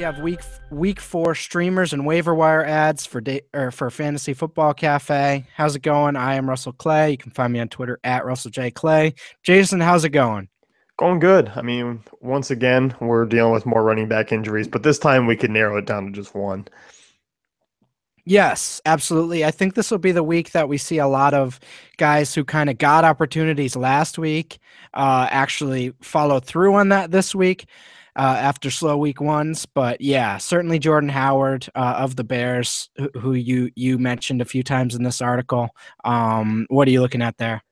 have week 4 streamers and waiver wire ads for Fantasy Football Cafe. How's it going? I am Russell Clay. You can find me on Twitter at Russell J Clay. Jason, how's it going? Going good. I mean, once again, we're dealing with more running back injuries, but this time we could narrow it down to just one. Yes, absolutely. I think this will be the week that we see a lot of guys who kind of got opportunities last week actually follow through on that this week after slow week ones. But yeah, certainly Jordan Howard of the Bears, who you mentioned a few times in this article. What are you looking at there?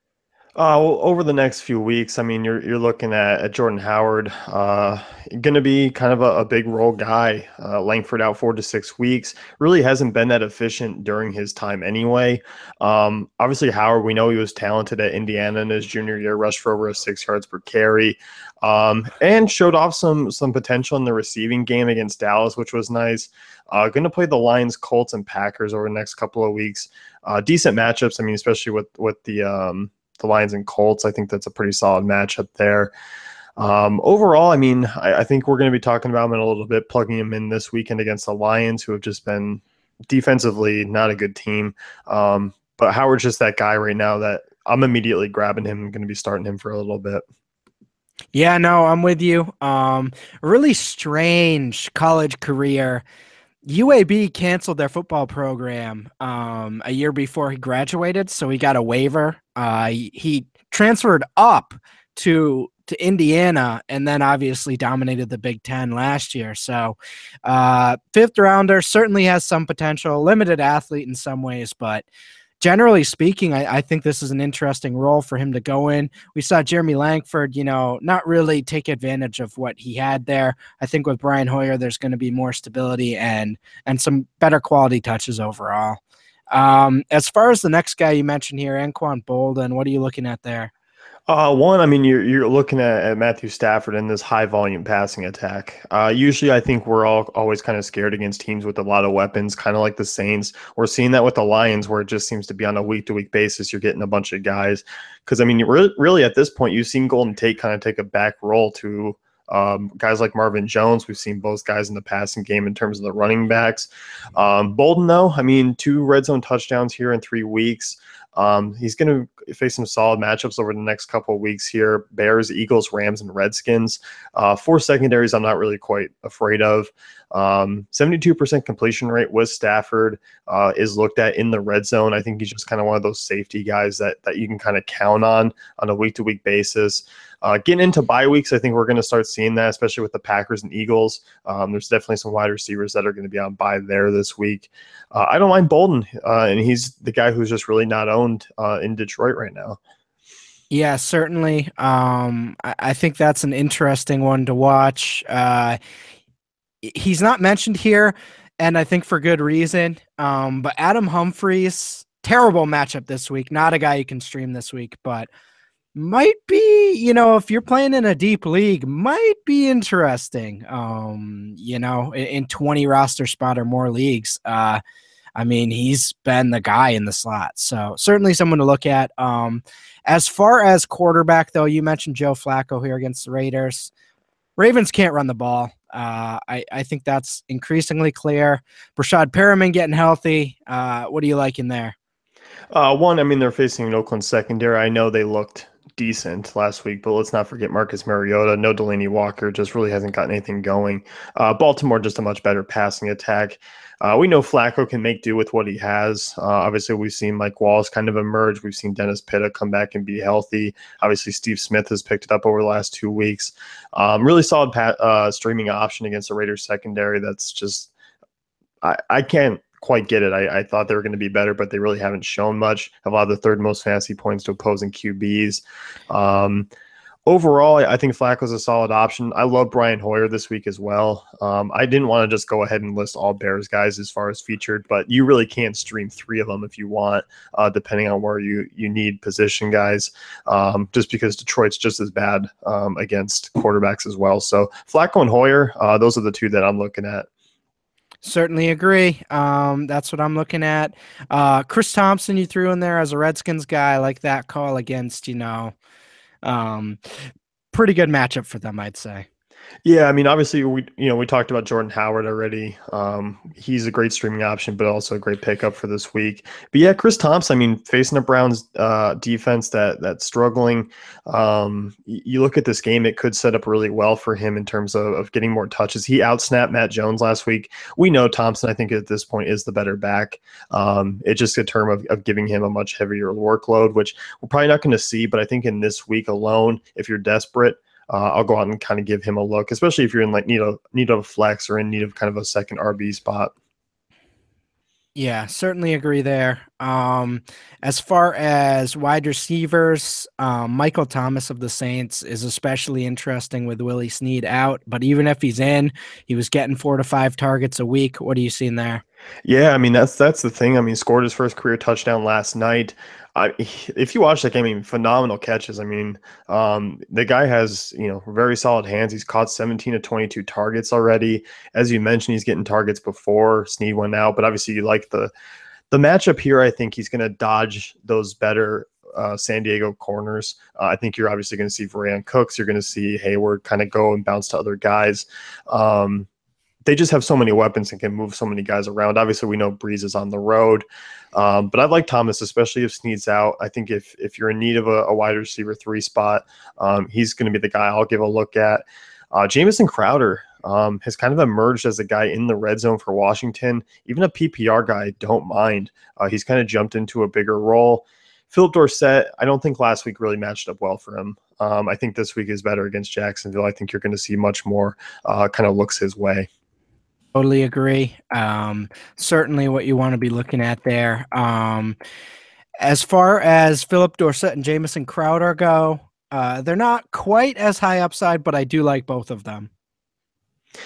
Well, over the next few weeks, I mean, you're looking at Jordan Howard, going to be kind of a big role guy. Langford out 4 to 6 weeks. Really hasn't been that efficient during his time anyway. Obviously, Howard, we know he was talented at Indiana in his junior year, rushed for over 6 yards per carry, and showed off some potential in the receiving game against Dallas, which was nice. Going to play the Lions, Colts, and Packers over the next couple of weeks. Decent matchups. I mean, especially with the Lions and Colts. I think that's a pretty solid matchup there. Overall, I mean, I think we're going to be talking about him in a little bit, plugging him in this weekend against the Lions, who have just been defensively not a good team. But Howard's just that guy right now that I'm immediately grabbing him and going to be starting him for a little bit. Yeah, no, I'm with you. Really strange college career. UAB canceled their football program a year before he graduated, so he got a waiver. He transferred up to Indiana and then obviously dominated the Big Ten last year. So fifth rounder certainly has some potential, limited athlete in some ways, but generally speaking, I think this is an interesting role for him to go in. We saw Jeremy Langford, not really take advantage of what he had there. I think with Brian Hoyer, there's going to be more stability and some better quality touches overall. As far as the next guy you mentioned here, Anquan Bolden, what are you looking at there? One, I mean, you're looking at Matthew Stafford in this high volume passing attack. Usually, I think we're all always kind of scared against teams with a lot of weapons, kind of like the Saints. We're seeing that with the Lions, where it just seems to be on a week to week basis. You're getting a bunch of guys because I mean, really at this point, you've seen Golden Tate kind of take a back role to guys like Marvin Jones. We've seen both guys in the passing game in terms of the running backs. Bolden, though, I mean, 2 red zone touchdowns here in 3 weeks. He's going to face some solid matchups over the next couple of weeks here. Bears, Eagles, Rams, and Redskins. 4 secondaries I'm not really quite afraid of. 72% completion rate with Stafford is looked at in the red zone. I think he's just kind of one of those safety guys that you can kind of count on a week-to-week basis. Getting into bye weeks, I think we're going to start seeing that, especially with the Packers and Eagles. There's definitely some wide receivers that are going to be on bye there this week. I don't mind Bolden, and he's the guy who's just really not owned in Detroit right now. Yeah, certainly. I think that's an interesting one to watch. He's not mentioned here, and I think for good reason. But Adam Humphries, terrible matchup this week. Not a guy you can stream this week, but might be, if you're playing in a deep league, might be interesting. In 20 roster spot or more leagues. I mean, he's been the guy in the slot. So certainly someone to look at. As far as quarterback, though, you mentioned Joe Flacco here against the Raiders. Ravens can't run the ball. I think that's increasingly clear. Brashad Perriman getting healthy. What are you liking there? One, I mean, they're facing an Oakland secondary. I know they looked decent last week, but let's not forget Marcus Mariota. No Delaney Walker, just really hasn't gotten anything going. Baltimore, just a much better passing attack. We know Flacco can make do with what he has. Obviously, we've seen Mike Wallace kind of emerge. We've seen Dennis Pitta come back and be healthy. Obviously, Steve Smith has picked it up over the last 2 weeks. Really solid streaming option against the Raiders secondary. That's just I can't quite get it. I thought they were going to be better, but they really haven't shown much. Have allowed the third most fantasy points to opposing QBs. Overall, I think Flacco's a solid option. I love Brian Hoyer this week as well. I didn't want to just go ahead and list all Bears guys as far as featured, but you really can't stream 3 of them if you want, depending on where you need position guys, just because Detroit's just as bad against quarterbacks as well. So Flacco and Hoyer, those are the 2 that I'm looking at. Certainly agree. That's what I'm looking at. Chris Thompson, you threw in there as a Redskins guy. I like that call against, pretty good matchup for them, I'd say. Yeah, I mean, obviously we talked about Jordan Howard already. He's a great streaming option, but also a great pickup for this week. But yeah, Chris Thompson. I mean, facing a Browns defense that's struggling. You look at this game; it could set up really well for him in terms of getting more touches. He outsnapped Matt Jones last week. We know Thompson, I think, at this point is the better back. It's just a term of giving him a much heavier workload, which we're probably not going to see. But I think in this week alone, if you're desperate, I'll go out and kind of give him a look, especially if you're in like need of a flex or in need of kind of a second RB spot. Yeah, certainly agree there. As far as wide receivers, Michael Thomas of the Saints is especially interesting with Willie Snead out. But even if he's in, he was getting 4 to 5 targets a week. What are you seeing there? Yeah, I mean that's the thing. I mean, scored his first career touchdown last night. If you watch that game, I mean, phenomenal catches. I mean, the guy has very solid hands. He's caught 17 to 22 targets already. As you mentioned, he's getting targets before Snead went out. But obviously, you like the matchup here. I think he's going to dodge those better San Diego corners. I think you're obviously going to see Varian Cooks. You're going to see Hayward kind of go and bounce to other guys. They just have so many weapons and can move so many guys around. Obviously, we know Breeze is on the road, but I like Thomas, especially if Snead's out. I think if you're in need of a wide receiver 3 spot, he's going to be the guy I'll give a look at. Jamison Crowder has kind of emerged as a guy in the red zone for Washington. Even a PPR guy, I don't mind. He's kind of jumped into a bigger role. Phillip Dorsett, I don't think last week really matched up well for him. I think this week is better against Jacksonville. I think you're going to see much more kind of looks his way. Totally agree. Certainly what you want to be looking at there. As far as Phillip Dorsett and Jamison Crowder go, they're not quite as high upside, but I do like both of them.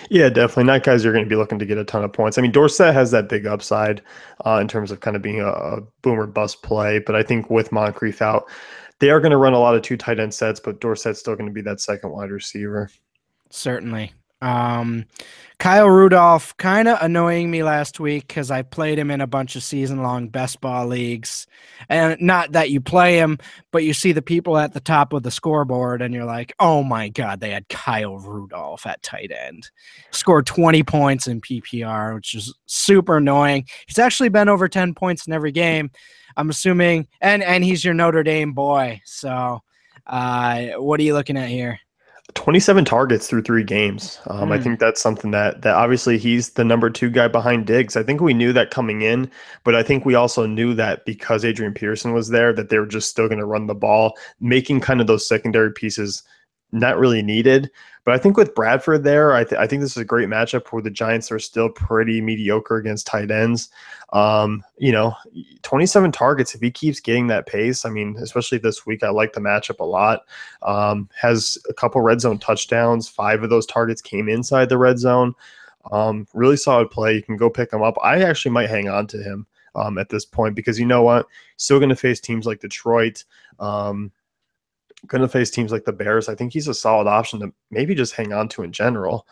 Yeah, definitely. Not guys you're going to be looking to get a ton of points. I mean, Dorsett has that big upside in terms of kind of being a boomer bust play, but I think with Moncrief out, they are going to run a lot of 2 tight end sets, but Dorsett's still going to be that second wide receiver. Certainly. Kyle Rudolph kind of annoying me last week because I played him in a bunch of season-long best ball leagues. And not that you play him, but you see the people at the top of the scoreboard and you're like, oh my God, they had Kyle Rudolph at tight end. Scored 20 points in PPR, which is super annoying. He's actually been over 10 points in every game, I'm assuming. And he's your Notre Dame boy. So what are you looking at here? 27 targets through 3 games. I think that's something that obviously he's the number 2 guy behind Diggs. I think we knew that coming in, but I think we also knew that because Adrian Peterson was there, that they were just still going to run the ball, making kind of those secondary pieces not really needed. But I think with Bradford there, I think this is a great matchup where the Giants are still pretty mediocre against tight ends. 27 targets, if he keeps getting that pace, I mean, especially this week, I like the matchup a lot. Has a couple red zone touchdowns. 5 of those targets came inside the red zone. Really solid play. You can go pick him up. I actually might hang on to him at this point because you know what? Still going to face teams like Detroit. Going to face teams like the Bears. I think he's a solid option to maybe just hang on to in general.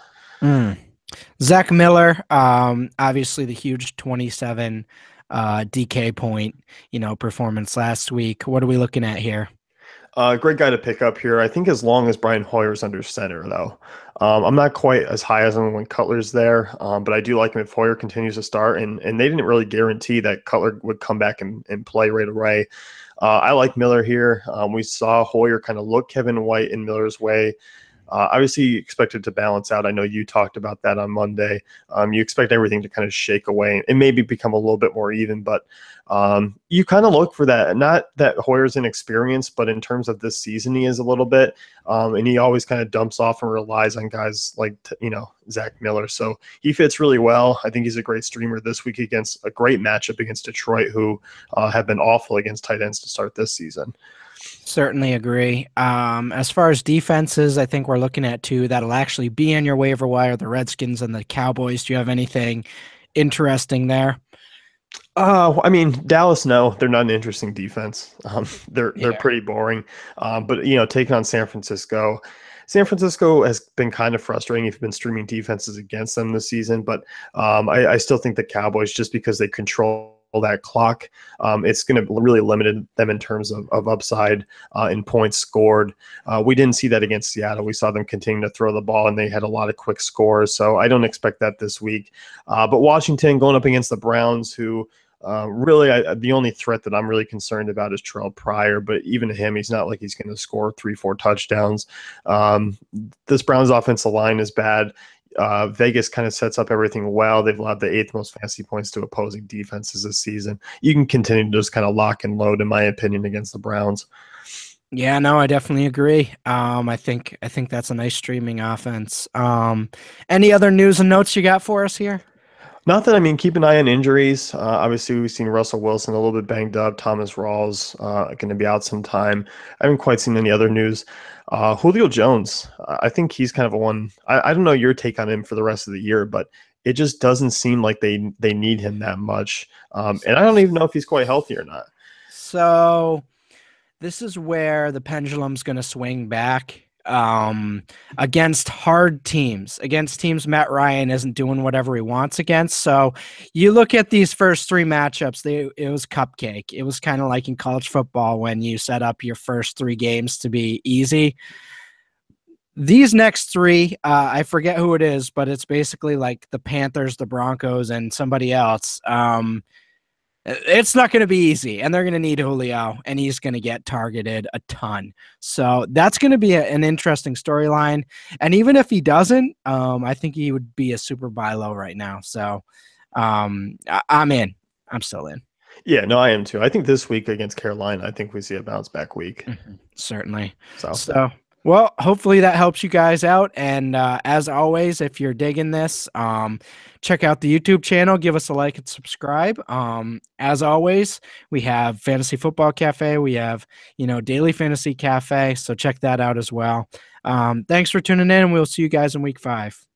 Zach Miller, obviously the huge 27 DK point, performance last week. What are we looking at here? Great guy to pick up here. I think as long as Brian Hoyer's under center, though. I'm not quite as high as him when Cutler's there, but I do like him if Hoyer continues to start. And they didn't really guarantee that Cutler would come back and play right away. I like Miller here. We saw Hoyer kind of look Kevin White in Miller's way. Obviously, expected to balance out. I know you talked about that on Monday. You expect everything to kind of shake away and maybe become a little bit more even, but you kind of look for that. Not that Hoyer's inexperienced, but in terms of this season, he is a little bit. And he always kind of dumps off and relies on guys like, Zach Miller. So he fits really well. I think he's a great streamer this week against a great matchup against Detroit, who have been awful against tight ends to start this season. Certainly agree. As far as defenses, I think we're looking at 2 that'll actually be in your waiver wire, the Redskins and the Cowboys. Do you have anything interesting there? I mean, Dallas, no, they're not an interesting defense. They're pretty boring. But taking on San Francisco. San Francisco has been kind of frustrating if you've been streaming defenses against them this season, but I still think the Cowboys, just because they control that clock. It's going to really limit them in terms of upside in points scored. We didn't see that against Seattle. We saw them continue to throw the ball, and they had a lot of quick scores. So I don't expect that this week. But Washington going up against the Browns, who really, the only threat that I'm really concerned about is Terrell Pryor, but even him, he's not like he's going to score 3-4 touchdowns. This Browns offensive line is bad. Vegas kind of sets up everything well. They've allowed the 8th most fantasy points to opposing defenses this season. You can continue to just kind of lock and load, in my opinion, against the Browns. Yeah, no, I definitely agree. I think that's a nice streaming offense. Any other news and notes you got for us here? Not that, I mean, keep an eye on injuries. Obviously, we've seen Russell Wilson a little bit banged up. Thomas Rawls going to be out sometime. I haven't quite seen any other news. Julio Jones, I think he's kind of a one. I don't know your take on him for the rest of the year, but it just doesn't seem like they need him that much. And I don't even know if he's quite healthy or not. So this is where the pendulum's going to swing back against hard teams, against teams Matt Ryan isn't doing whatever he wants against. So you look at these first 3 matchups, it was cupcake. It was kind of like in college football when you set up your first 3 games to be easy. These next 3, I forget who it is, but it's basically like the Panthers, the Broncos, and somebody else. It's not going to be easy, and they're going to need Julio, and he's going to get targeted a ton. So that's going to be an interesting storyline. And even if he doesn't, I think he would be a super buy low right now. So I'm in. I'm still in. Yeah, no, I am too. I think this week against Carolina, I think we see a bounce back week. Certainly. So well, hopefully that helps you guys out. And as always, if you're digging this, check out the YouTube channel. Give us a like and subscribe. As always, we have Fantasy Football Cafe. We have, Daily Fantasy Cafe. So check that out as well. Thanks for tuning in, and we'll see you guys in week 5.